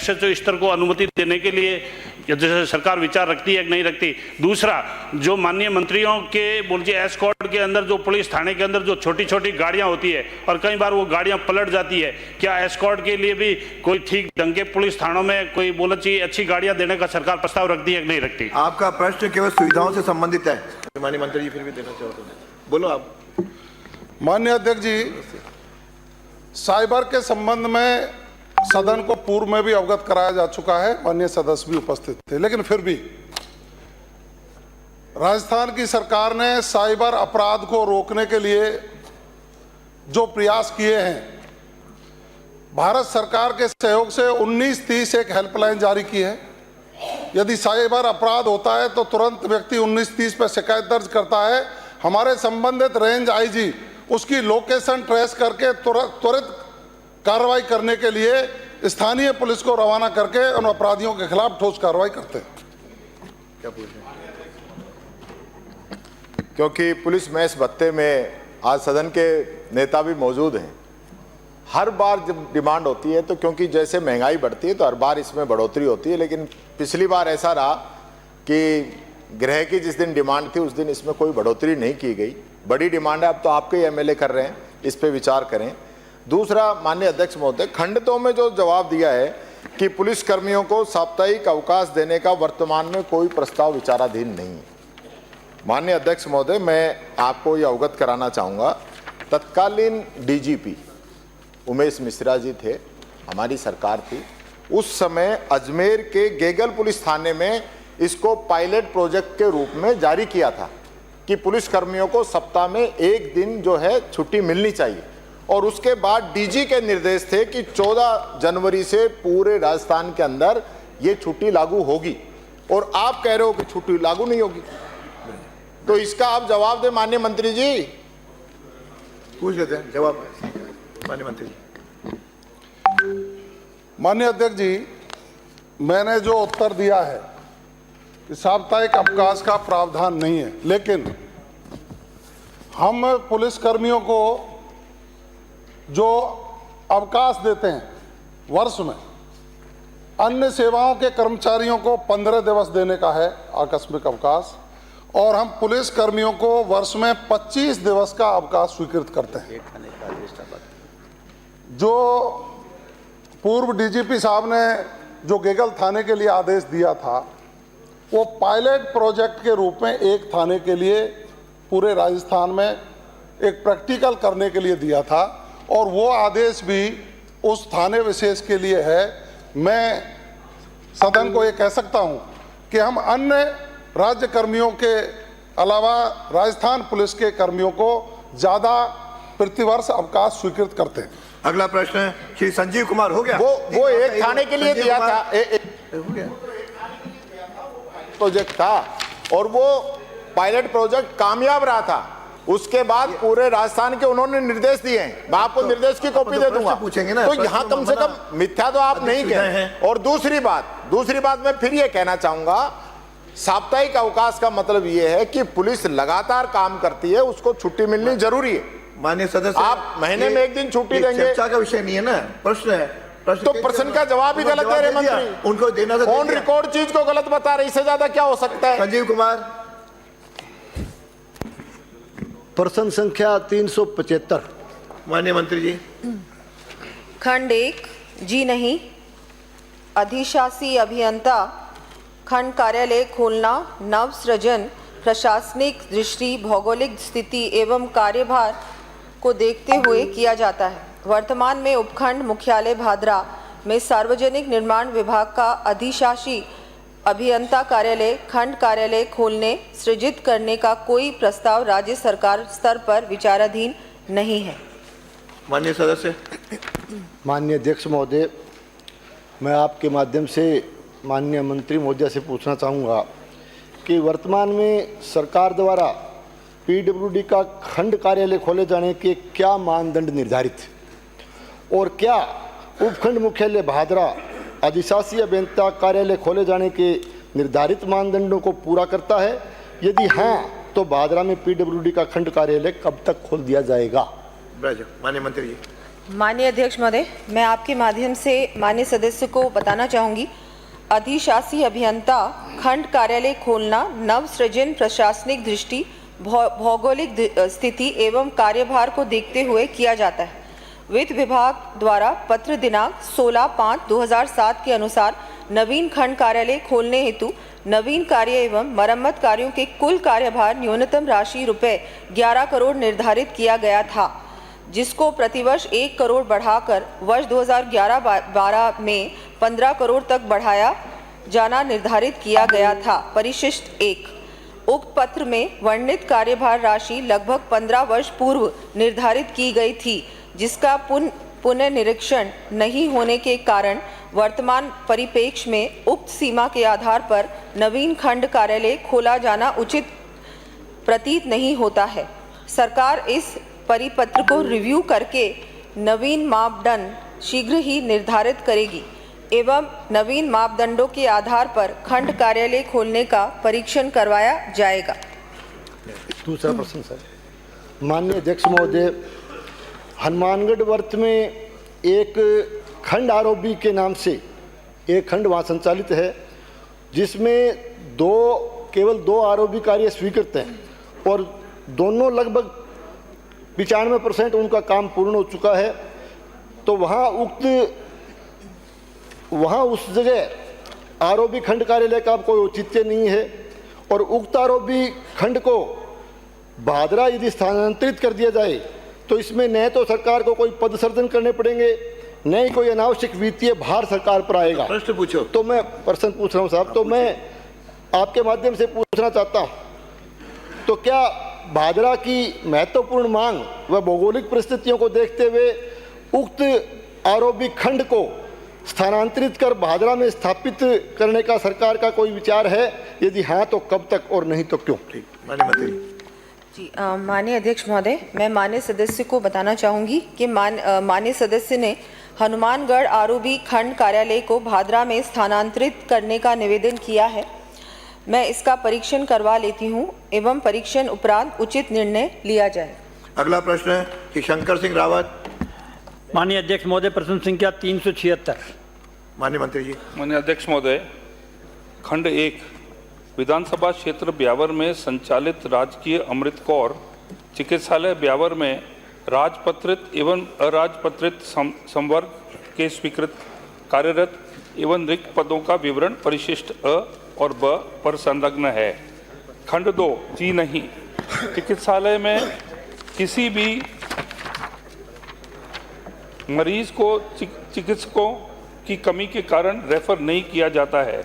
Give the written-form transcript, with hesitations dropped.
SHO स्तर को अनुमति देने के लिए जैसे सरकार विचार रखती है कि नहीं रखती। दूसरा, जो माननीय मंत्रियों के बोलिए एस्कॉर्ट के अंदर जो पुलिस थाने के अंदर जो छोटी छोटी गाड़ियां होती है और कई बार वो गाड़ियां पलट जाती है, क्या एस्कॉर्ट के लिए भी कोई ठीक ढंग के पुलिस थानों में कोई बोलना चाहिए अच्छी गाड़ियां देने का सरकार प्रस्ताव रखती है कि नहीं रखती? आपका प्रश्न केवल सुविधाओं से संबंधित है। माननीय मंत्री जी फिर भी देना चाहो तो बोलो आप। माननीय अध्यक्ष जी, साइबर के संबंध में सदन को पूर्व में भी अवगत कराया जा चुका है, माननीय सदस्य भी उपस्थित थे, लेकिन फिर भी राजस्थान की सरकार ने साइबर अपराध को रोकने के लिए जो प्रयास किए हैं, भारत सरकार के सहयोग से 1930 एक हेल्पलाइन जारी की है। यदि साइबर अपराध होता है तो तुरंत व्यक्ति 1930 पर शिकायत दर्ज करता है, हमारे संबंधित रेंज आईजी उसकी लोकेशन ट्रेस करके त्वरित कार्रवाई करने के लिए स्थानीय पुलिस को रवाना करके उन अपराधियों के खिलाफ ठोस कार्रवाई करते हैं। क्या पूछें? क्योंकि पुलिस मैस भत्ते में आज सदन के नेता भी मौजूद हैं, हर बार जब डिमांड होती है तो क्योंकि जैसे महंगाई बढ़ती है तो हर बार इसमें बढ़ोतरी होती है, लेकिन पिछली बार ऐसा रहा कि गृह की जिस दिन डिमांड थी उस दिन इसमें कोई बढ़ोतरी नहीं की गई। बड़ी डिमांड है, अब तो आपके एमएलए कर रहे हैं, इस पे विचार करें। दूसरा, माननीय अध्यक्ष महोदय, खंडितों में जो जवाब दिया है कि पुलिस कर्मियों को साप्ताहिक अवकाश देने का वर्तमान में कोई प्रस्ताव विचाराधीन नहीं है। माननीय अध्यक्ष महोदय, मैं आपको ये अवगत कराना चाहूँगा, तत्कालीन डीजीपी उमेश मिश्रा जी थे, हमारी सरकार थी, उस समय अजमेर के गेगल पुलिस थाने में इसको पायलट प्रोजेक्ट के रूप में जारी किया था कि पुलिस कर्मियों को सप्ताह में एक दिन जो है छुट्टी मिलनी चाहिए, और उसके बाद डीजी के निर्देश थे कि 14 जनवरी से पूरे राजस्थान के अंदर ये छुट्टी लागू होगी, और आप कह रहे हो कि छुट्टी लागू नहीं होगी, तो इसका आप जवाब दें माननीय मंत्री जी। पूछ लेते हैं, जवाब माननीय मंत्री जी। माननीय अध्यक्ष जी, मैंने जो उत्तर दिया है कि साप्ताहिक अवकाश का प्रावधान नहीं है, लेकिन हम पुलिस कर्मियों को जो अवकाश देते हैं वर्ष में, अन्य सेवाओं के कर्मचारियों को 15 दिवस देने का है आकस्मिक अवकाश, और हम पुलिस कर्मियों को वर्ष में 25 दिवस का अवकाश स्वीकृत करते हैं। जो पूर्व डीजीपी साहब ने जो गेगल थाने के लिए आदेश दिया था, वो पायलट प्रोजेक्ट के रूप में एक थाने के लिए पूरे राजस्थान में एक प्रैक्टिकल करने के लिए दिया था, और वो आदेश भी उस थाने विशेष के लिए है। मैं सदन को ये कह सकता हूँ कि हम अन्य राज्य कर्मियों के अलावा राजस्थान पुलिस के कर्मियों को ज़्यादा प्रतिवर्ष अवकाश स्वीकृत करते हैं। अगला प्रश्न श्री संजीव कुमार। हो गया? वो एक थाने के लिए दिया था, हो गया प्रोजेक्ट था, और वो पायलट प्रोजेक्ट कामयाब रहा था। उसके बाद पूरे राजस्थान के उन्होंने निर्देश दिए हैं, मैं आपको निर्देश की कॉपी दे दूंगा, पूछेंगे ना, तो यहाँ कम से कम मिथ्या तो आप नहीं कहें। और दूसरी बात मैं फिर ये कहना चाहूंगा, साप्ताहिक अवकाश का मतलब ये है कि पुलिस लगातार काम करती है, उसको छुट्टी मिलनी जरूरी है। माननीय सदस्य, आप महीने में एक दिन छुट्टी देंगे, चर्चा का विषय नहीं है ना, प्रश्न है। तो प्रश्न का जवाब ही गलत दे रहे मंत्री, उनको देना ऑन रिकॉर्ड चीज को गलत बता रहे, इससे ज्यादा क्या हो सकता है? संजीव कुमार। प्रश्न संख्या 375। माननीय मंत्री जी। खंड 1 जी नहीं, अधिशासी अभियंता खंड कार्यालय खोलना नव सृजन प्रशासनिक दृष्टि, भौगोलिक स्थिति एवं कार्यभार को देखते हुए किया जाता है। वर्तमान में उपखंड मुख्यालय भादरा में सार्वजनिक निर्माण विभाग का अधिशासी अभियंता कार्यालय खंड कार्यालय खोलने सृजित करने का कोई प्रस्ताव राज्य सरकार स्तर पर विचाराधीन नहीं है। माननीय सदस्य। माननीय अध्यक्ष महोदय, मैं आपके माध्यम से माननीय मंत्री महोदय से पूछना चाहूँगा कि वर्तमान में सरकार द्वारा पीडब्ल्यूडी का खंड कार्यालय खोले जाने के क्या मानदंड निर्धारित है, और क्या उपखंड मुख्यालय भादरा अधिशासी अभियंता कार्यालय खोले जाने के निर्धारित मानदंडों को पूरा करता है? यदि हाँ, तो भादरा में पीडब्ल्यूडी का खंड कार्यालय कब तक खोल दिया जाएगा? माननीय मंत्री जी। माननीय अध्यक्ष महोदय, मैं आपके माध्यम से माननीय सदस्य को बताना चाहूँगी, अधिशासी अभियंता खंड कार्यालय खोलना नव सृजन प्रशासनिक दृष्टि भौगोलिक स्थिति एवं कार्यभार को देखते हुए किया जाता है। वित्त विभाग द्वारा पत्र दिनांक 16/5/2007 के अनुसार नवीन खंड कार्यालय खोलने हेतु नवीन कार्य एवं मरम्मत कार्यों के कुल कार्यभार न्यूनतम राशि रुपए 11 करोड़ निर्धारित किया गया था, जिसको प्रतिवर्ष 1 करोड़ बढ़ाकर वर्ष 2011-12 में 15 करोड़ तक बढ़ाया जाना निर्धारित किया गया था। परिशिष्ट 1 उक्त पत्र में वर्णित कार्यभार राशि लगभग 15 वर्ष पूर्व निर्धारित की गई थी, जिसका पुनर्निरीक्षण नहीं होने के कारण वर्तमान परिप्रेक्ष्य में उक्त सीमा के आधार पर नवीन खंड कार्यालय खोला जाना उचित प्रतीत नहीं होता है। सरकार इस परिपत्र को रिव्यू करके नवीन मापदंड शीघ्र ही निर्धारित करेगी एवं नवीन मापदंडों के आधार पर खंड कार्यालय खोलने का परीक्षण करवाया जाएगा। दूसरा प्रश्न सर, माननीय अध्यक्ष महोदय, हनुमानगढ़ वर्त में एक खंड आरओबी के नाम से एक खंड वहाँ संचालित है, जिसमें केवल दो आरओबी कार्य स्वीकृत हैं और दोनों लगभग 95% उनका काम पूर्ण हो चुका है। तो वहाँ उस जगह आरओबी खंड कार्यालय का कोई औचित्य नहीं है और उक्त आरओबी खंड को भादरा यदि स्थानांतरित कर दिया जाए तो इसमें न तो सरकार को कोई पद सृजन करने पड़ेंगे, न ही कोई अनावश्यक वित्तीय भार सरकार पर आएगा। प्रश्न पूछो। तो मैं प्रश्न पूछ रहा हूँ साहब, तो मैं आपके माध्यम से पूछना चाहता हूँ, तो क्या भादरा की महत्वपूर्ण मांग व भौगोलिक परिस्थितियों को देखते हुए उक्त आरओबी खंड को स्थानांतरित कर भादरा में स्थापित करने का सरकार का कोई विचार है? यदि हाँ तो कब तक और नहीं तो क्यों? ठीक, माननीय मंत्री जी, माननीय अध्यक्ष महोदय, मैं माननीय सदस्य को बताना चाहूँगी कि माननीय सदस्य ने हनुमानगढ़ आरओबी खंड कार्यालय को भादरा में स्थानांतरित करने का निवेदन किया है। मैं इसका परीक्षण करवा लेती हूँ एवं परीक्षण उपरांत उचित निर्णय लिया जाए। अगला प्रश्न है कि शंकर सिंह रावत। माननीय अध्यक्ष महोदय, प्रश्न संख्या 376। माननीय मंत्री जी। माननीय अध्यक्ष महोदय, खंड 1 विधानसभा क्षेत्र ब्यावर में संचालित राजकीय अमृत कौर चिकित्सालय ब्यावर में राजपत्रित एवं अराजपत्रित संवर्ग के स्वीकृत कार्यरत एवं रिक्त पदों का विवरण परिशिष्ट अ और ब पर संलग्न है। खंड 2 जी नहीं, चिकित्सालय में किसी भी मरीज को चिकित्सकों की कमी के कारण रेफर नहीं किया जाता है।